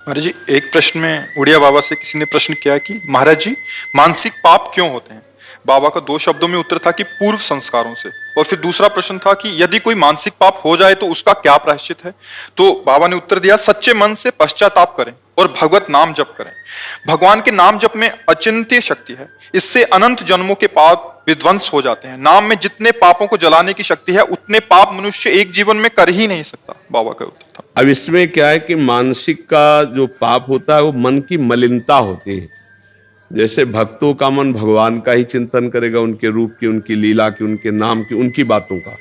महाराज जी, एक प्रश्न में उड़िया बाबा से किसी ने प्रश्न किया कि महाराज जी, मानसिक पाप क्यों होते हैं। बाबा का दो शब्दों में उत्तर था कि पूर्व संस्कारों से। और फिर दूसरा प्रश्न था कि यदि कोई मानसिक पाप हो जाए तो उसका क्या प्रायश्चित है। तो बाबा ने उत्तर दिया, सच्चे मन से पश्चाताप करें और भगवत नाम जप करें। भगवान के नाम जप में अचिंत्य शक्ति है, इससे अनंत जन्मों के पाप विध्वंस हो जाते हैं। नाम में जितने पापों को जलाने की शक्ति है उतने पाप मनुष्य एक जीवन में कर ही नहीं सकता। बाबा का उत्तर था। अब इसमें क्या है कि मानसिक का जो पाप होता है वो मन की मलिनता होती है। जैसे भक्तों का मन भगवान का ही चिंतन करेगा, उनके रूप की, उनकी लीला की, उनके नाम की, उनकी बातों का।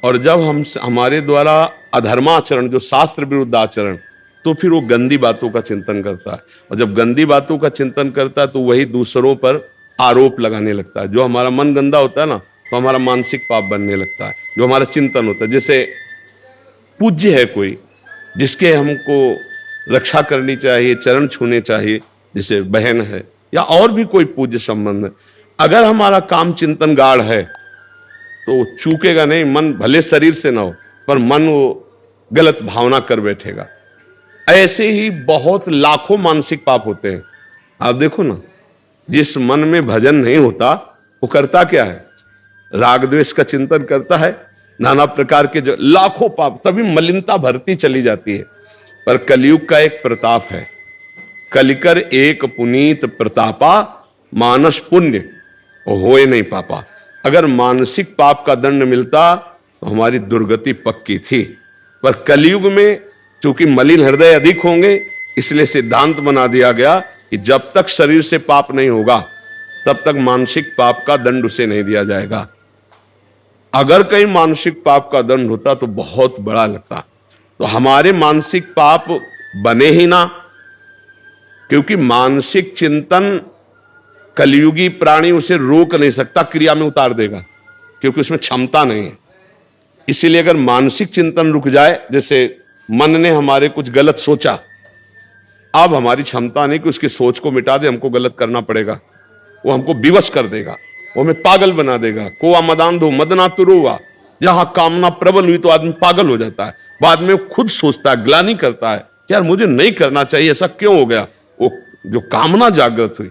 और जब हमारे द्वारा अधर्माचरण, जो शास्त्र विरुद्ध आचरण, तो फिर वो गंदी बातों का चिंतन करता है। और जब गंदी बातों का चिंतन करता है तो वही दूसरों पर आरोप लगाने लगता है। जो हमारा मन गंदा होता है ना, तो हमारा मानसिक पाप बनने लगता है। जो हमारा चिंतन होता है, जैसे पूज्य है कोई जिसके हमको रक्षा करनी चाहिए, चरण छूने चाहिए, जैसे बहन है या और भी कोई पूज्य संबंध है, अगर हमारा काम चिंतन गाढ़ है तो चूकेगा नहीं। मन भले शरीर से ना हो, पर मन वो गलत भावना कर बैठेगा। ऐसे ही बहुत लाखों मानसिक पाप होते हैं। आप देखो ना, जिस मन में भजन नहीं होता वो करता क्या है, राग द्वेष का चिंतन करता है, नाना प्रकार के जो लाखों पाप, तभी मलिनता भरती चली जाती है। पर कलयुग का एक प्रताप है, कलिकर एक पुनीत प्रतापा, मानस पुण्य होए नहीं पापा। अगर मानसिक पाप का दंड मिलता तो हमारी दुर्गति पक्की थी। पर कलयुग में चूंकि मलिन हृदय अधिक होंगे, इसलिए सिद्धांत बना दिया गया कि जब तक शरीर से पाप नहीं होगा तब तक मानसिक पाप का दंड उसे नहीं दिया जाएगा। अगर कहीं मानसिक पाप का दंड होता तो बहुत बड़ा लगता। तो हमारे मानसिक पाप बने ही ना, क्योंकि मानसिक चिंतन कलयुगी प्राणी उसे रोक नहीं सकता, क्रिया में उतार देगा, क्योंकि उसमें क्षमता नहीं है। इसीलिए अगर मानसिक चिंतन रुक जाए, जैसे मन ने हमारे कुछ गलत सोचा, अब हमारी क्षमता नहीं कि उसकी सोच को मिटा दे, हमको गलत करना पड़ेगा। वो हमको विवश कर देगा, वो हमें पागल बना देगा। कोआ मदांधो मदना तुरुआ, जहां कामना प्रबल हुई तो आदमी पागल हो जाता है। बाद में खुद सोचता है, ग्लानि करता है, यार मुझे नहीं करना चाहिए, ऐसा क्यों हो गया। वो जो कामना जागृत हुई,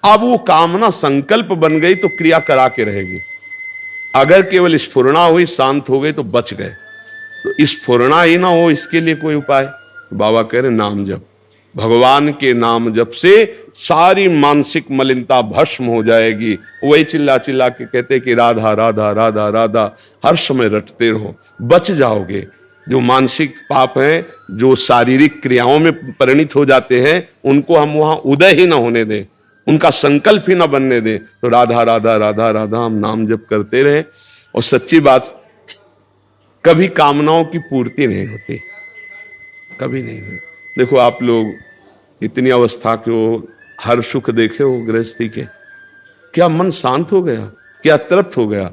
अब वो कामना संकल्प बन गई तो क्रिया करा के रहेगी। अगर केवल स्फुरणा हुई, शांत हो गई तो बच गए। तो स्फुरणा ही ना हो, इसके लिए कोई उपाय। बाबा कह रहे नाम जप, भगवान के नाम जप से सारी मानसिक मलिनता भस्म हो जाएगी। वही चिल्ला चिल्ला के कहते कि राधा राधा राधा राधा हर समय रटते रहो, बच जाओगे। जो मानसिक पाप हैं, जो शारीरिक क्रियाओं में परिणित हो जाते हैं, उनको हम वहां उदय ही ना होने दें, उनका संकल्प ही ना बनने दें। तो राधा राधा राधा राधा हम नाम जप करते रहे। और सच्ची बात, कभी कामनाओं की पूर्ति नहीं होती, कभी नहीं हुई। देखो आप लोग इतनी अवस्था के हो, हर सुख देखे हो गृहस्थी के, क्या मन शांत हो गया, क्या तृप्त हो गया।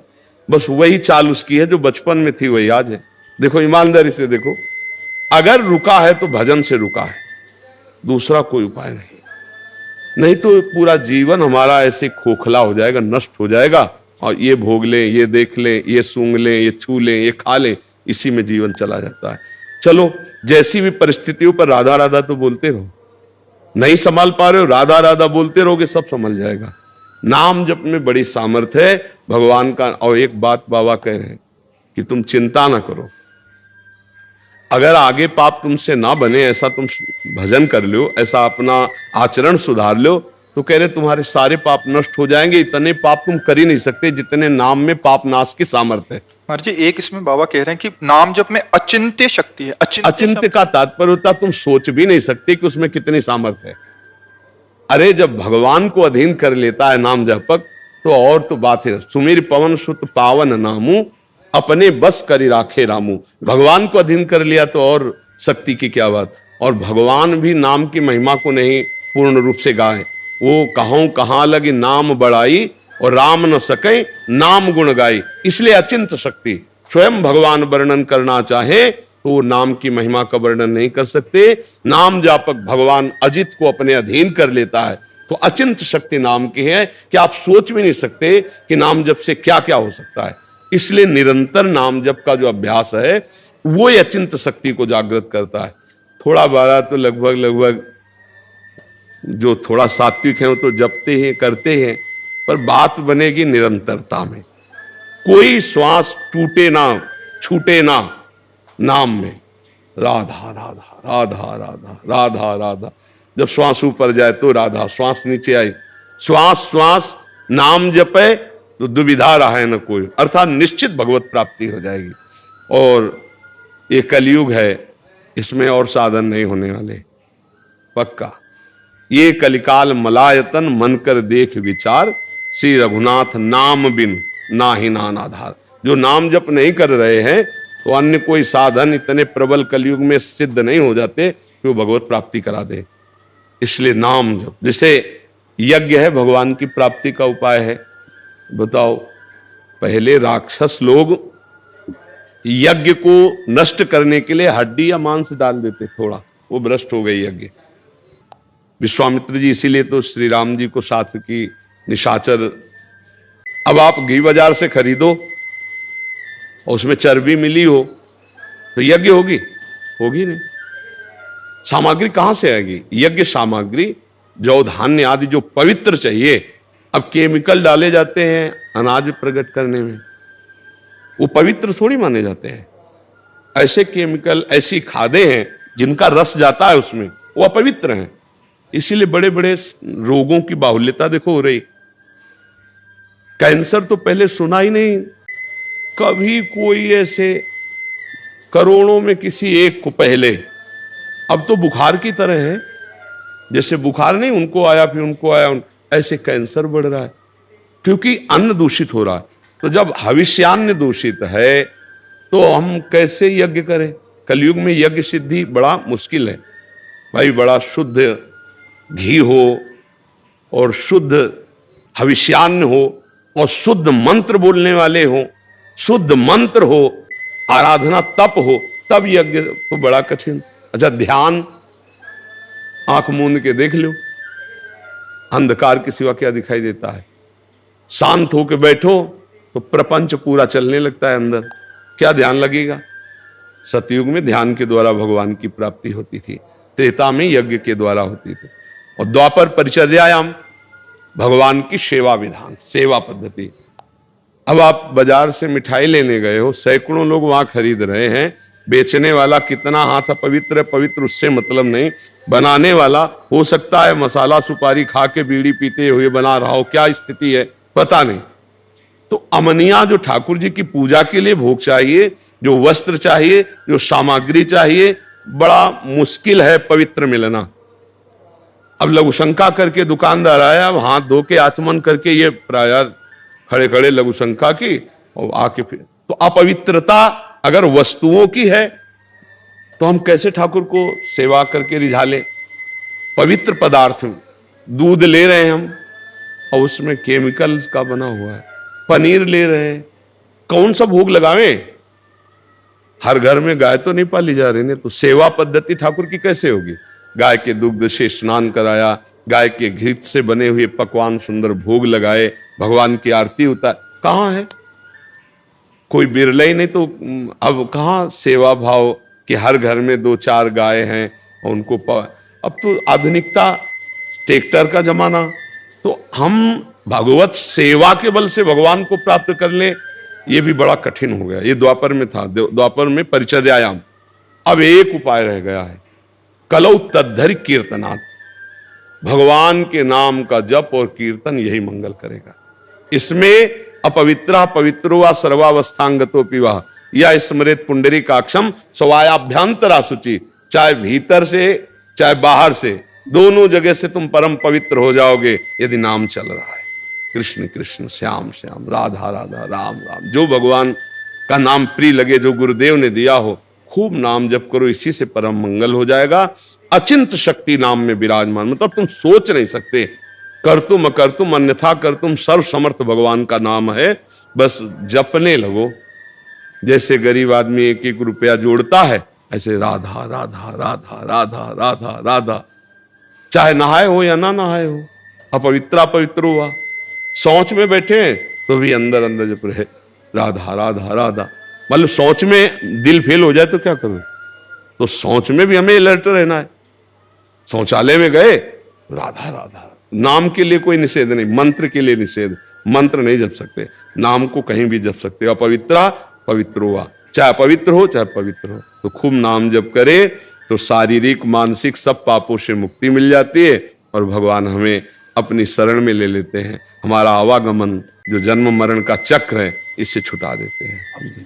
बस वही चाल उसकी है जो बचपन में थी, वही आज है। देखो ईमानदारी से देखो, अगर रुका है तो भजन से रुका है, दूसरा कोई उपाय नहीं तो पूरा जीवन हमारा ऐसे खोखला हो जाएगा, नष्ट हो जाएगा। और ये भोग लें, ये देख लें, ये सूंघ लें, ये छू लें, ये खा लें, इसी में जीवन चला जाता है। चलो, जैसी भी परिस्थितियों पर राधा राधा तो बोलते रहो। नहीं संभाल पा रहे हो, राधा राधा बोलते रहोगे, सब संभल जाएगा। नाम जप में बड़ी सामर्थ्य है भगवान का। और एक बात बाबा कह रहे हैं कि तुम चिंता ना करो, अगर आगे पाप तुमसे ना बने, ऐसा तुम भजन कर लो, ऐसा अपना आचरण सुधार लो, तो कह रहे तुम्हारे सारे पाप नष्ट हो जाएंगे। इतने पाप तुम कर ही नहीं सकते जितने नाम में पाप नाश की सामर्थ्य है। महाराज जी, एक इसमें बाबा कह रहे हैं कि नाम जप में अचिंत्य शक्ति है। अचिंत्य का तात्पर्य होता तुम सोच भी नहीं सकते कि उसमें कितनी सामर्थ्य है। अरे जब भगवान को अधीन कर लेता है नाम जपक, तो और तो बात है। सुमीर पवन सुत पावन नामू, अपने बस करी राखे रामू। भगवान को अधीन कर लिया तो और शक्ति की क्या बात। और भगवान भी नाम की महिमा को नहीं पूर्ण रूप से गाए। वो कहूं कहां लगी नाम बढ़ाई, और राम न सके नाम गुण गाई। इसलिए अचिंत शक्ति, स्वयं भगवान वर्णन करना चाहे तो वो नाम की महिमा का वर्णन नहीं कर सकते। नाम जापक भगवान अजित को अपने अधीन कर लेता है, तो अचिंत शक्ति नाम की है कि आप सोच भी नहीं सकते कि नाम जप से क्या क्या हो सकता है। इसलिए निरंतर नाम जप का जो अभ्यास है वो अचिंत शक्ति को जागृत करता है। थोड़ा बारा तो लगभग लगभग जो थोड़ा सात्विक है वो तो जपते हैं, करते हैं, पर बात बनेगी निरंतरता में। कोई श्वास टूटे ना, छूटे ना नाम में। राधा राधा राधा राधा राधा राधा। जब श्वास ऊपर जाए तो राधा, श्वास नीचे आई, श्वास श्वास नाम जपे तो दुविधा रहा है न कोई, अर्थात निश्चित भगवत प्राप्ति हो जाएगी। और ये कलयुग है, इसमें और साधन नहीं होने वाले, पक्का। ये कलिकाल मलायतन मन कर देख विचार, श्री रघुनाथ नाम बिन नाही नान आधार। जो नाम जप नहीं कर रहे हैं तो अन्य कोई साधन इतने प्रबल कलयुग में सिद्ध नहीं हो जाते कि वो भगवत प्राप्ति करा दे। इसलिए नाम जप, जैसे यज्ञ है भगवान की प्राप्ति का उपाय है। बताओ, पहले राक्षस लोग यज्ञ को नष्ट करने के लिए हड्डी या मांस डाल देते थोड़ा, वो भ्रष्ट हो गई यज्ञ। विश्वामित्र जी इसीलिए तो श्री राम जी को साथ की निशाचर, अब आप घी बाजार से खरीदो और उसमें चर्बी मिली हो तो यज्ञ होगी? होगी नहीं। सामग्री कहां से आएगी? यज्ञ सामग्री जौ धान्य आदि जो पवित्र चाहिए, अब केमिकल डाले जाते हैं अनाज प्रकट करने में, वो पवित्र थोड़ी माने जाते हैं। ऐसे केमिकल, ऐसी खादें हैं जिनका रस जाता है उसमें, वो अपवित्र हैं। इसीलिए बड़े बड़े रोगों की बाहुल्यता देखो हो रही। कैंसर तो पहले सुना ही नहीं, कभी कोई ऐसे करोड़ों में किसी एक को पहले, अब तो बुखार की तरह है। जैसे बुखार नहीं, उनको आया फिर उनको आया, ऐसे कैंसर बढ़ रहा है क्योंकि अन्न दूषित हो रहा है। तो जब हविष्यान्न दूषित है तो हम कैसे यज्ञ करें? कलयुग में यज्ञ सिद्धि बड़ा मुश्किल है भाई। बड़ा शुद्ध घी हो और शुद्ध हविष्यान्न हो और शुद्ध मंत्र बोलने वाले हो, शुद्ध मंत्र हो, आराधना तप हो, तब यज्ञ तो बड़ा कठिन। अच्छा, ध्यान आंख मूंद के देख लो, अंधकार के सिवा क्या दिखाई देता है? शांत होकर बैठो तो प्रपंच पूरा चलने लगता है अंदर, क्या ध्यान लगेगा? सतयुग में ध्यान के द्वारा भगवान की प्राप्ति होती थी, त्रेता में यज्ञ के द्वारा होती थी, और द्वापर परिचर्यायाम भगवान की सेवा विधान, सेवा पद्धति। अब आप बाजार से मिठाई लेने गए हो, सैकड़ों लोग वहां खरीद रहे हैं, बेचने वाला कितना हाथ अपवित्र है पवित्र उससे मतलब नहीं, बनाने वाला हो सकता है मसाला सुपारी खा के बीड़ी पीते हुए बना रहा हो, क्या स्थिति है पता नहीं। तो अमनिया जो ठाकुर जी की पूजा के लिए भोग चाहिए, जो वस्त्र चाहिए, जो सामग्री चाहिए, बड़ा मुश्किल है पवित्र मिलना। अब लघु शंका करके दुकानदार आया, अब हाथ धो के आचमन करके ये प्राय खड़े खड़े लघु शंका की और आके फिर, तो अपवित्रता अगर वस्तुओं की है तो हम कैसे ठाकुर को सेवा करके रिझा ले? पवित्र पदार्थ दूध ले रहे हैं हम और उसमें केमिकल्स का बना हुआ है, पनीर ले रहे हैं, कौन सा भोग लगावे? हर घर में गाय तो नहीं पाली जा रही, ने तो सेवा पद्धति ठाकुर की कैसे होगी? गाय के दुग्ध से स्नान कराया, गाय के घी से बने हुए पकवान सुंदर भोग लगाए, भगवान की आरती उतार, कहां है? कोई बिरला ही नहीं। तो अब कहां सेवा भाव कि हर घर में 2-4 गाय हैं और उनको अब तो आधुनिकता, ट्रैक्टर का जमाना, तो हम भगवत सेवा के बल से भगवान को प्राप्त कर ले, ये भी बड़ा कठिन हो गया। ये द्वापर में था, द्वापर में परिचर्यायाम। अब एक उपाय रह गया है, कलौ तद्धरि कीर्तनात्, भगवान के नाम का जप और कीर्तन यही मंगल करेगा। इसमें अपवित्रा पवित्रो वा सर्वावस्थांगतो पिवा या स्मृत पुंडरीकाक्षम स्वायाभ्यंतरा शुचि, चाहे भीतर से चाहे बाहर से, दोनों जगह से तुम परम पवित्र हो जाओगे यदि नाम चल रहा है। कृष्ण कृष्ण श्याम श्याम, राधा राधा, राम राम, जो भगवान का नाम प्रिय लगे, जो गुरुदेव ने दिया हो, खूब नाम जप करो, इसी से परम मंगल हो जाएगा। अचिंत शक्ति नाम में विराजमान, मतलब तुम सोच नहीं सकते, करतुम अकर्तुम अन्यथा करतुम, सर्व समर्थ भगवान का नाम है, बस जपने लगो। जैसे गरीब आदमी 1-1 रुपया जोड़ता है, ऐसे राधा राधा राधा राधा राधा राधा, चाहे नहाए हो या ना नहाए हो, अपवित्रा पवित्र हुआ, शौच में बैठे हैं तो भी अंदर अंदर जप रहे राधा राधा राधा। मतलब शौच में दिल फेल हो जाए तो क्या करो? तो सोच में भी हमें अलर्ट रहना है। शौचालय में गए, राधा राधा, नाम के लिए कोई निषेध नहीं, मंत्र के लिए निषेध, मंत्र नहीं जप सकते, नाम को कहीं भी जप सकते हो। अपवित्रा पवित्र हुआ, चाहे पवित्र हो चाहे पवित्र हो, तो खूब नाम जप करे तो शारीरिक मानसिक सब पापों से मुक्ति मिल जाती है और भगवान हमें अपनी शरण में ले लेते हैं। हमारा आवागमन जो जन्म मरण का चक्र है इससे छुटा देते हैं।